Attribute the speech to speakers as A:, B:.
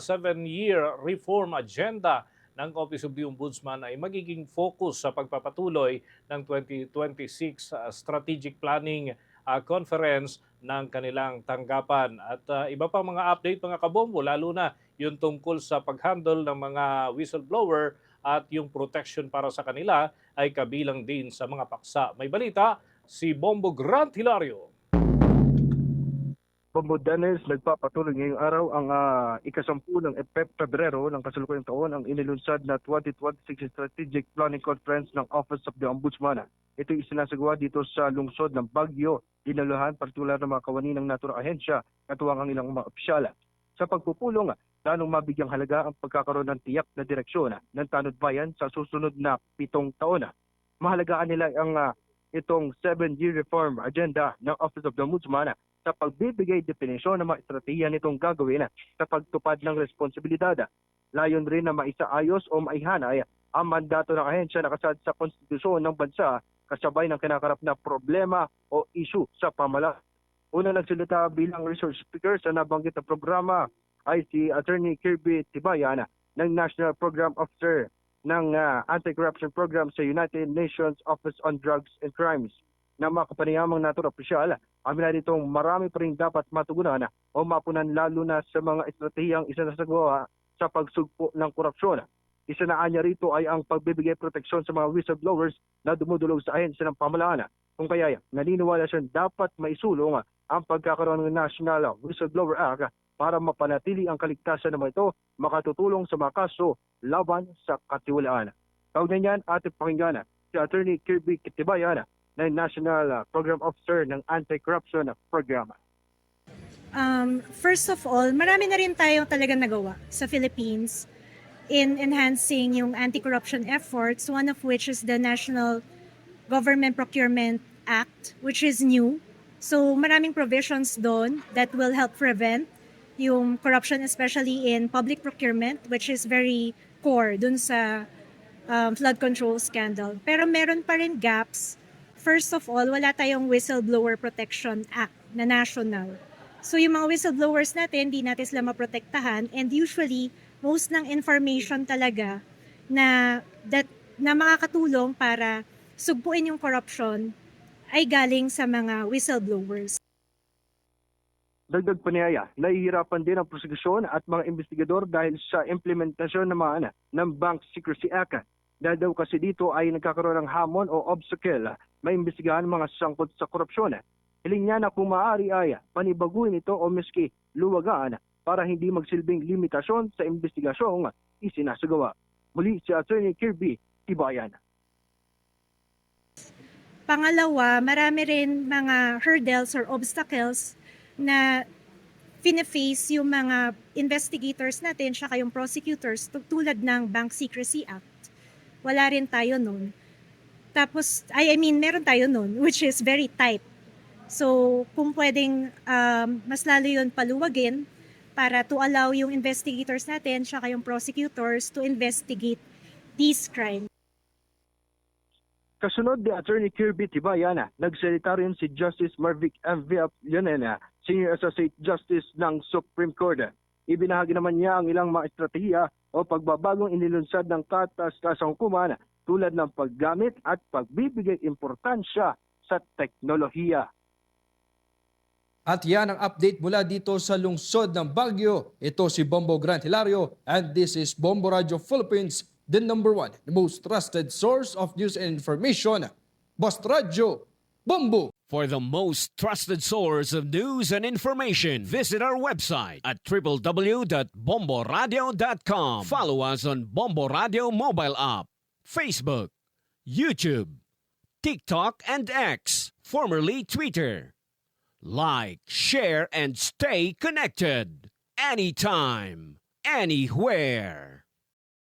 A: 7-year reform agenda ng Office of the Ombudsman ay magiging focus sa pagpapatuloy ng 2026 Strategic Planning Conference ng kanilang tanggapan. At iba pang mga update mga kabombo, lalo na yung tungkol sa pag-handle ng mga whistleblower at yung protection para sa kanila ay kabilang din sa mga paksa. May balita si Bombo Grant Hilario.
B: Bombo Dennis, nagpapatuloy ngayong araw ang ikasampu ng Pebrero ng kasalukuyang taon ang inilunsad na 2026 Strategic Planning Conference ng Office of the Ombudsman. Ito ay isinasagawa dito sa lungsod ng Baguio, dinaluhan partikular ng mga kawani ng naturang ahensya katuwang ang ilang mga opisyala. Sa pagpupulong, planong mabigyang halaga ang pagkakaroon ng tiyak na direksyon ng Tanod Bayan sa susunod na 7 taon. Mahalagaan nila ang itong 7-year reform agenda ng Office of the Ombudsman sa pagbibigay definisyon ng mga estratehiya nitong gagawin sa pagtupad ng responsibilidad. Layon rin na maisaayos o maihanay ang mandato ng ahensya na kasad sa konstitusyon ng bansa kasabay ng kinakarap na problema o issue sa pamahalaan. Una nagsalita bilang resource speaker sa nabanggit na programa ay si Attorney Kirby Tibayan ng National Program Officer ng Anti-Corruption Program sa United Nations Office on Drugs and Crimes. Na mga kapanayamang naturang opisyal, amin na ditong marami pa rin dapat matugunan o mapunan lalo na sa mga estratehiyang isinasagawa sa pagsugpo ng korupsyon. Isa na anya rito ay ang pagbibigay proteksyon sa mga whistleblowers na dumudulog sa ahensya ng pamahalaan. Kung kaya, naniniwala siya dapat maisulong ang pagkakaroon ng National Whistleblower Act para mapanatili ang kaligtasan ng mga ito makatutulong sa mga kaso laban sa katiwalaan. Kaugnay niyan, ating pakinggan si Attorney Kirby Tibayan ng National Program Officer ng Anti-Corruption Program.
C: First of all, marami na rin tayong talagang nagawa sa Philippines in enhancing yung anti-corruption efforts, one of which is the National Government Procurement Act, which is new. So maraming provisions doon that will help prevent yung corruption, especially in public procurement, which is very core dun sa flood control scandal. Pero meron pa rin gaps. First of all, wala tayong Whistleblower Protection Act na national. So yung mga whistleblowers natin, hindi natin sila maprotektahan, and usually, most ng information talaga na makakatulong para sugpuin yung corruption ay galing sa mga whistleblowers.
B: Dagdag panayaya, nahihirapan din ang prosekusyon at mga investigador dahil sa implementasyon naman ng Bank Secrecy Act. Dahil daw kasi dito ay nagkakaroon ng hamon o obstacle maimbestigahan mga sangkot sa korupsyon. Hiling niya na kung maaari ay panibaguhin ito o miski luwagaan para hindi magsilbing limitasyon sa investigasyong isinasagawa. Muli si Attorney Kirby Tibayan.
C: Pangalawa, marami rin mga hurdles or obstacles na fina-face yung mga investigators natin saka yung prosecutors tulad ng Bank Secrecy Act. Wala rin tayo nun. Tapos, meron tayo nun, which is very tight. So, kung pwedeng mas lalo yun paluwagin para to allow yung investigators natin saka yung prosecutors to investigate these crimes.
B: Kasunod ni Attorney Kirby Tibayan, nagsalita rin si Justice Marvic M. Leonena, Senior Associate Justice ng Supreme Court. Ibinahagi naman niya ang ilang mga estratehiya o pagbabagong inilunsad ng katas-kasang hukuman tulad ng paggamit at pagbibigay importansya sa teknolohiya.
D: At yan ang update mula dito sa lungsod ng Baguio. Ito si Bombo Grant Hilario and this is Bombo Radio Philippines, the #1, the most trusted source of news and information. Boss Radio, Bombo!
E: For the most trusted source of news and information, visit our website at www.bomboradio.com. Follow us on Bombo Radio mobile app, Facebook, YouTube, TikTok, and X, formerly Twitter. Like, share, and stay connected. Anytime, anywhere.